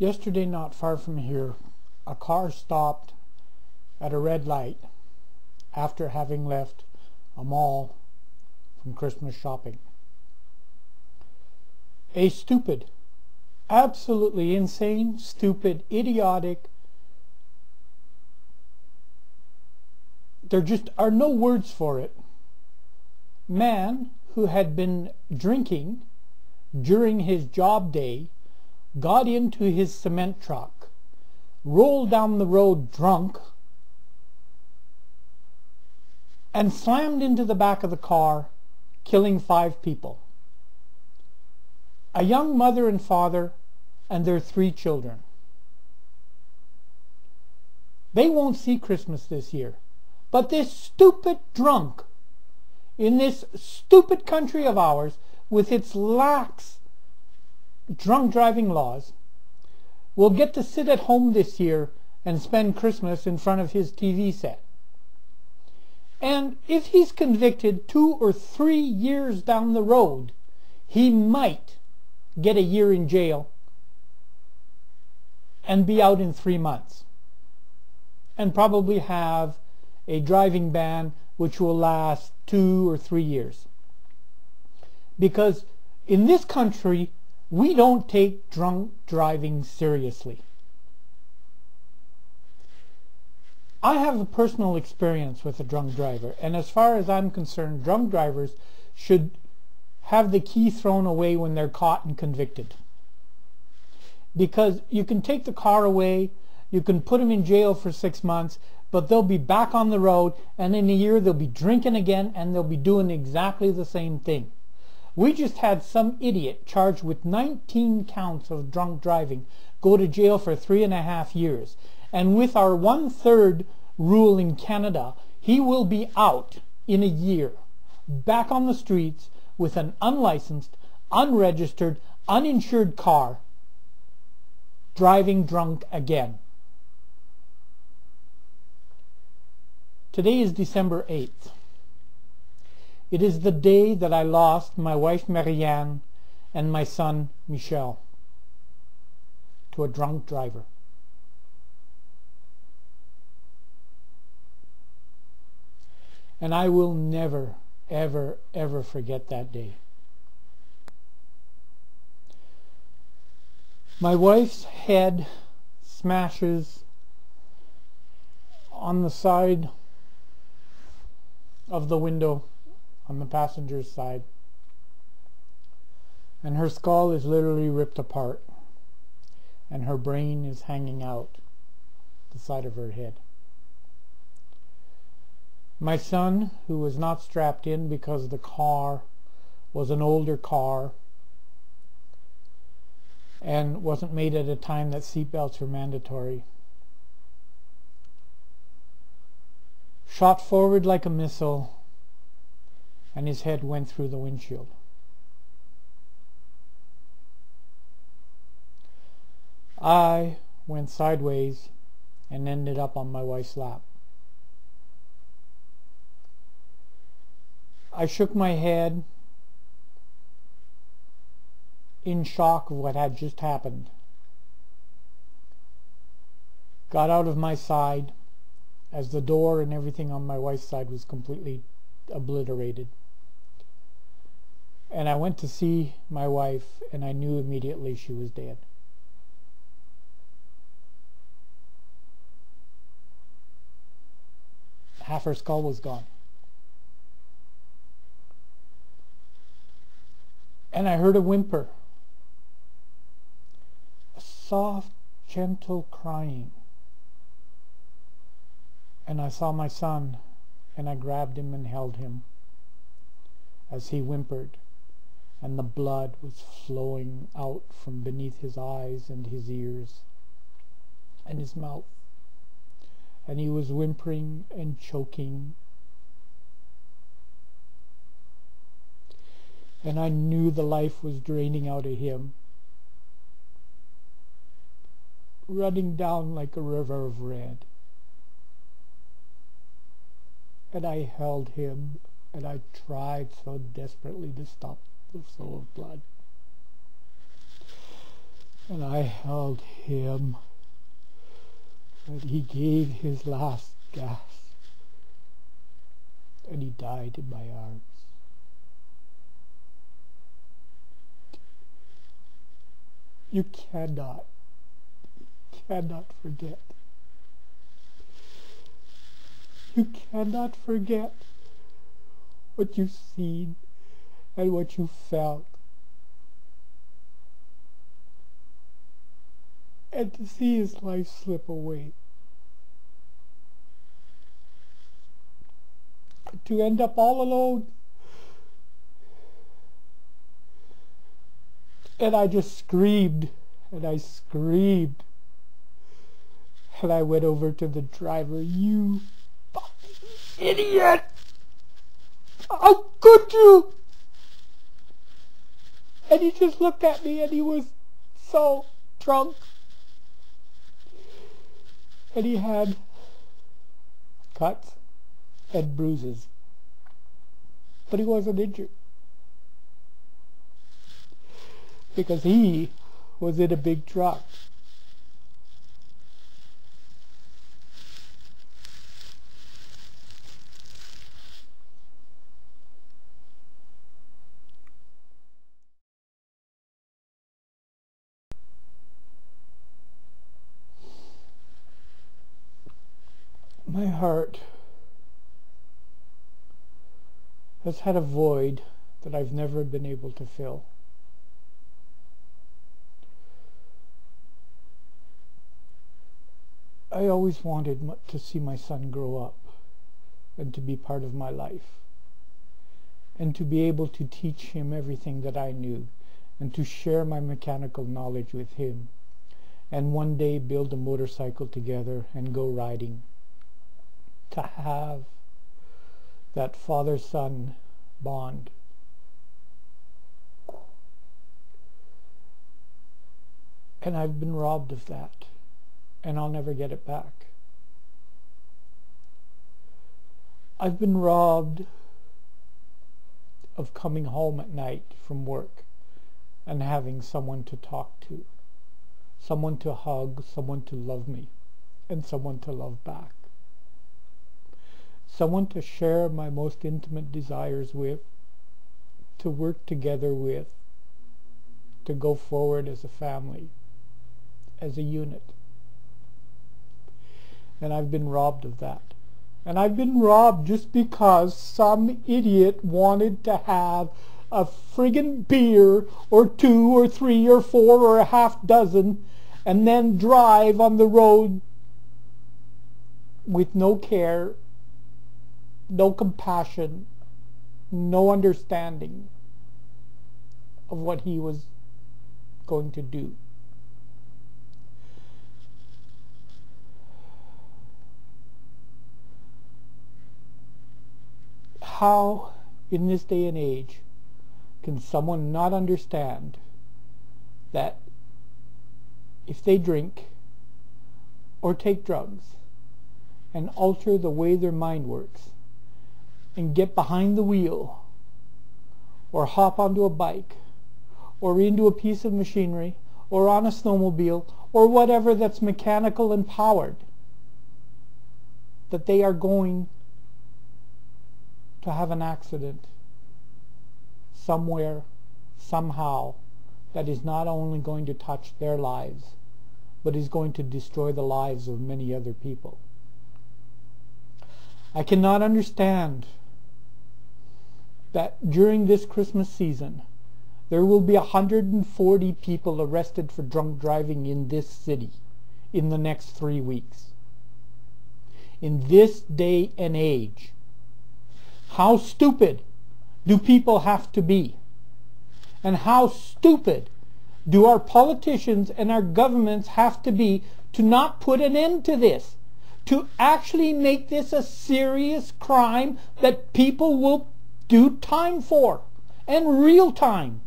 Yesterday, not far from here, a car stopped at a red light after having left a mall from Christmas shopping. A stupid, absolutely insane, stupid, idiotic, there just are no words for it, man who had been drinking during his job day got into his cement truck, rolled down the road drunk, and slammed into the back of the car, killing 5 people. A young mother and father and their 3 children. They won't see Christmas this year. But this stupid drunk in this stupid country of ours, with its lax drunk driving laws, will get to sit at home this year and spend Christmas in front of his TV set. And if he's convicted 2 or 3 years down the road, he might get a year in jail and be out in 3 months, and probably have a driving ban which will last 2 or 3 years. Because in this country, we don't take drunk driving seriously. I have a personal experience with a drunk driver, and as far as I'm concerned, drunk drivers should have the key thrown away when they're caught and convicted. Because you can take the car away, you can put them in jail for 6 months, but they'll be back on the road, and in a year they'll be drinking again, and they'll be doing exactly the same thing. We just had some idiot charged with 19 counts of drunk driving go to jail for 3.5 years. And with our 1/3 rule in Canada, he will be out in a year, back on the streets with an unlicensed, unregistered, uninsured car, driving drunk again. Today is December 8th. It is the day that I lost my wife Marianne and my son Michel to a drunk driver. And I will never, ever, ever forget that day. My wife's head smashes on the side of the window on the passenger's side, and her skull is literally ripped apart, and her brain is hanging out the side of her head. My son, who was not strapped in because the car was an older car and wasn't made at a time that seatbelts were mandatory, shot forward like a missile, and his head went through the windshield. I went sideways and ended up on my wife's lap. I shook my head in shock of what had just happened. Got out of my side as the door and everything on my wife's side was completely obliterated. And I went to see my wife, and I knew immediately she was dead. Half her skull was gone. And I heard a whimper. A soft, gentle crying. And I saw my son, and I grabbed him and held him as he whimpered, and the blood was flowing out from beneath his eyes and his ears and his mouth. And he was whimpering and choking. And I knew the life was draining out of him, running down like a river of red. And I held him, and I tried so desperately to stop the flow of blood. And I held him, and he gave his last gasp, and he died in my arms. You cannot forget. You cannot forget what you've seen and what you felt. And to see his life slip away. To end up all alone. And I just screamed, and I screamed. And I went over to the driver. You fucking idiot! How could you? And he just looked at me, and he was so drunk. And he had cuts and bruises. But he wasn't injured. Because he was in a big truck. My heart has had a void that I've never been able to fill. I always wanted to see my son grow up and to be part of my life and to be able to teach him everything that I knew and to share my mechanical knowledge with him and one day build a motorcycle together and go riding. To have that father-son bond. And I've been robbed of that, and I'll never get it back. I've been robbed of coming home at night from work and having someone to talk to, someone to hug, someone to love me, and someone to love back. Someone to share my most intimate desires with, to work together with, to go forward as a family, as a unit. And I've been robbed of that. And I've been robbed just because some idiot wanted to have a friggin' beer or 2 or 3 or 4 or a half dozen and then drive on the road with no care, no compassion, no understanding of what he was going to do. How, in this day and age, can someone not understand that if they drink or take drugs and alter the way their mind works and get behind the wheel or hop onto a bike or into a piece of machinery or on a snowmobile or whatever that's mechanical and powered, that they are going to have an accident somewhere, somehow, that is not only going to touch their lives, but is going to destroy the lives of many other people. I cannot understand that during this Christmas season, there will be 140 people arrested for drunk driving in this city in the next 3 weeks. In this day and age, how stupid do people have to be? And how stupid do our politicians and our governments have to be to not put an end to this? To actually make this a serious crime that people will do time for, and real time.